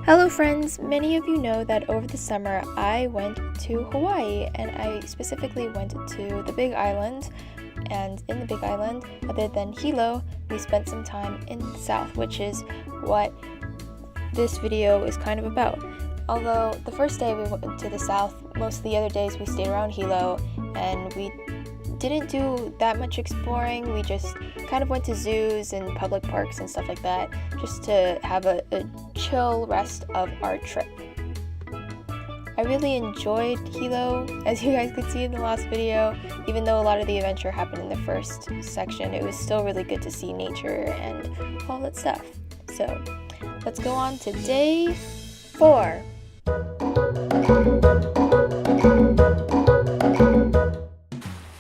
Hello friends! Many of you know that over the summer I went to Hawaii, and I specifically went to the Big Island. And in the Big Island, other than Hilo, we spent some time in the south, which is what this video is kind of about. Although the first day we went to the south, most of the other days we stayed around Hilo, and we didn't do that much exploring. We just kind of went to zoos and public parks and stuff like that, just to have a chill rest of our trip. I really enjoyed Hilo, as you guys could see in the last video. Even though a lot of the adventure happened in the first section, it was still really good to see nature and all that stuff. So let's go on to day 4.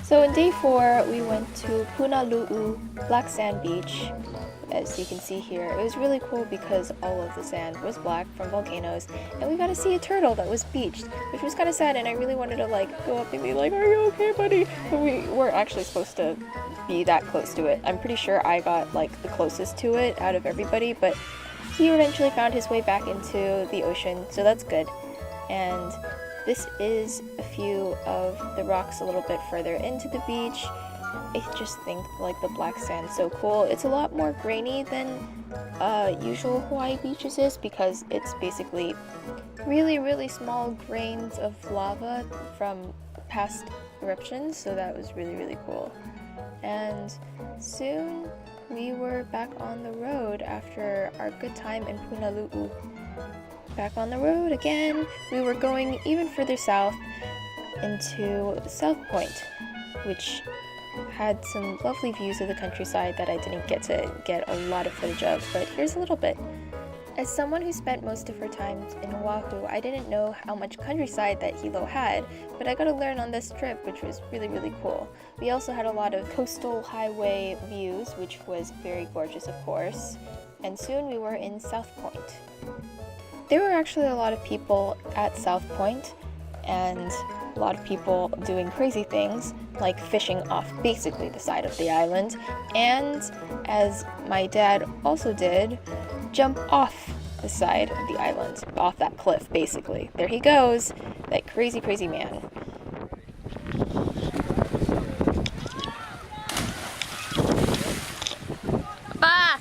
So in day 4, we went to Punalu'u Black Sand Beach. As you can see here, it was really cool because all of the sand was black from volcanoes, and we got to see a turtle that was beached, which was kind of sad, and I really wanted to go up and be like, "Are you okay, buddy?" But we weren't actually supposed to be that close to it. I'm pretty sure I got the closest to it out of everybody, but he eventually found his way back into the ocean, so that's good. And this is a few of the rocks a little bit further into the beach. I just think the black sand's so cool. It's a lot more grainy than usual Hawaii beaches is, because it's basically really small grains of lava from past eruptions, so that was really cool. And soon we were back on the road after our good time in Punalu'u. Back on the road again. We were going even further south into South Point, which had some lovely views of the countryside that I didn't get to get a lot of footage of, but here's a little bit. As someone who spent most of her time in Oahu, I didn't know how much countryside that Hilo had, but I got to learn on this trip, which was really cool. We also had a lot of coastal highway views, which was very gorgeous, of course, and soon we were in South Point. There were actually a lot of people at South Point, and a lot of people doing crazy things, like fishing off basically the side of the island, and, as my dad also did, jump off the side of the island, off that cliff basically. There he goes, that crazy man. Bah!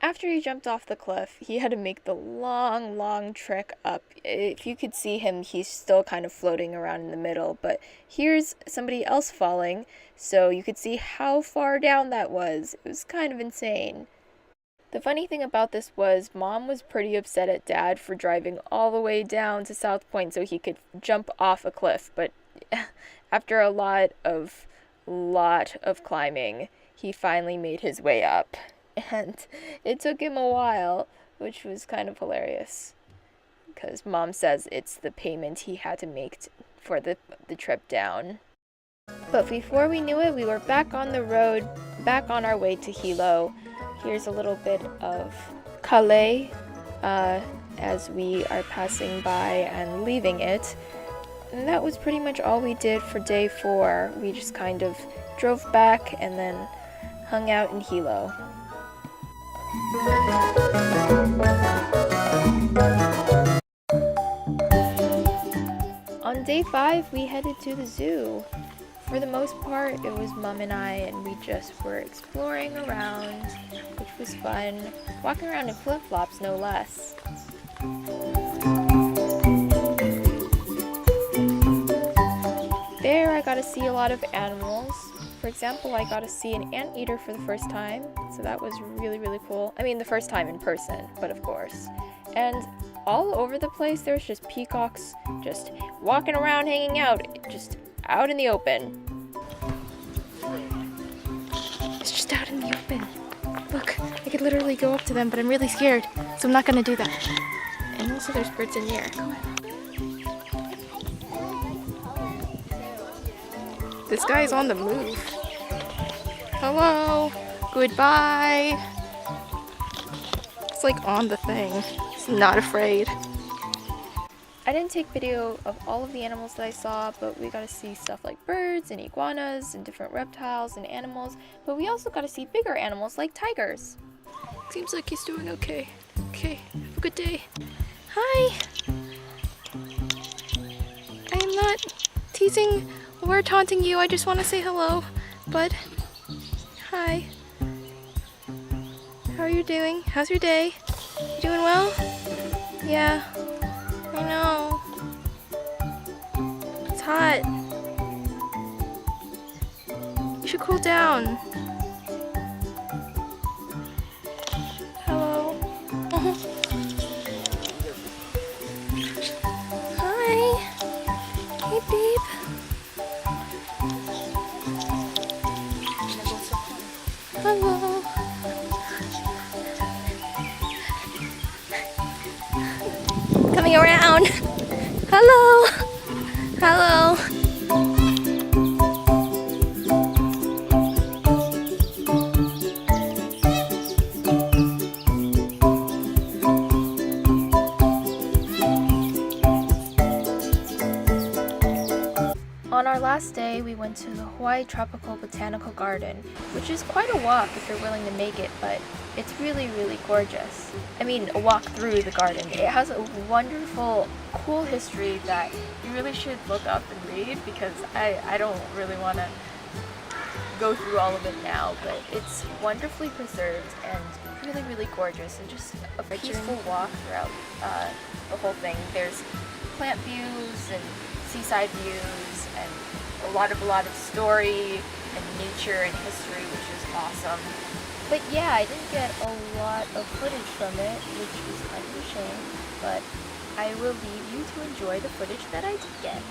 After he jumped off the cliff, he had to make the long trek up. If you could see him, he's still kind of floating around in the middle, but here's somebody else falling, so you could see how far down that was. It was kind of insane. The funny thing about this was Mom was pretty upset at Dad for driving all the way down to South Point so he could jump off a cliff, but after a lot of climbing, he finally made his way up. And it took him a while, which was kind of hilarious, because Mom says it's the payment he had to make for the trip down. But before we knew it, we were back on the road, back on our way to Hilo. Here's a little bit of Kale as we are passing by and leaving it. And that was pretty much all we did for day 4. We just kind of drove back and then hung out in Hilo. On day 5, we headed to the zoo. For the most part, it was Mom and I, and we just were exploring around, which was fun. Walking around in flip-flops, no less. There, I got to see a lot of animals. For example, I got to see an anteater for the first time, so that was really cool. I mean, the first time in person, but of course. And all over the place, there's just peacocks just walking around, hanging out, just out in the open. It's just out in the open. Look, I could literally go up to them, but I'm really scared, so I'm not gonna do that. And also there's birds in here. This guy's on the move. Hello, goodbye. It's on the thing. It's not afraid. I didn't take video of all of the animals that I saw, but we got to see stuff like birds and iguanas and different reptiles and animals, but we also got to see bigger animals like tigers. Seems like he's doing okay. Okay, have a good day. Hi! I am not teasing or taunting you, I just want to say hello, bud. Hi. How are you doing? How's your day? You doing well? Yeah. I know. It's hot. You should cool down. Hello. Hi. Hey, babe. Hello. Coming around. Hello. Hello. On our last day, we went to the Hawaii Tropical Botanical Garden, which is quite a walk if you're willing to make it, but it's really, really gorgeous. I mean, a walk through the garden. It has a wonderful, cool history that you really should look up and read, because I don't really want to go through all of it now, but it's wonderfully preserved and really, really gorgeous, and just a peaceful walk throughout the whole thing. There's plant views and seaside views and a lot of story and nature and history, which is awesome. But yeah, I didn't get a lot of footage from it, which is kind of a shame, but I will leave you to enjoy the footage that I did get.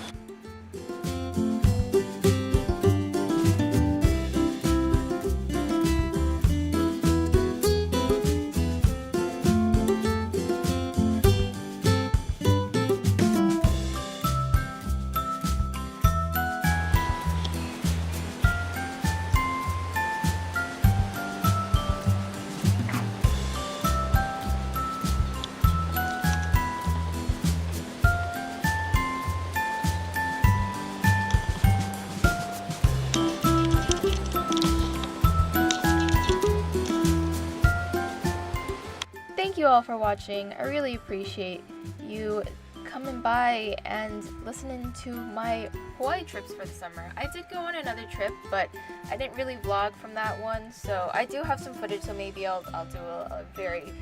Thank you all for watching. I really appreciate you coming by and listening to my Hawaii trips for the summer. I did go on another trip, but I didn't really vlog from that one, so I do have some footage, so maybe I'll do a very,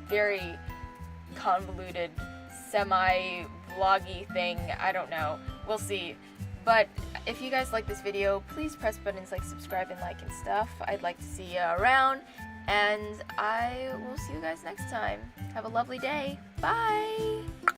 very convoluted, semi-vloggy thing. I don't know. We'll see. But if you guys like this video, please press buttons like subscribe and like and stuff. I'd like to see you around. And I will see you guys next time. Have a lovely day. Bye!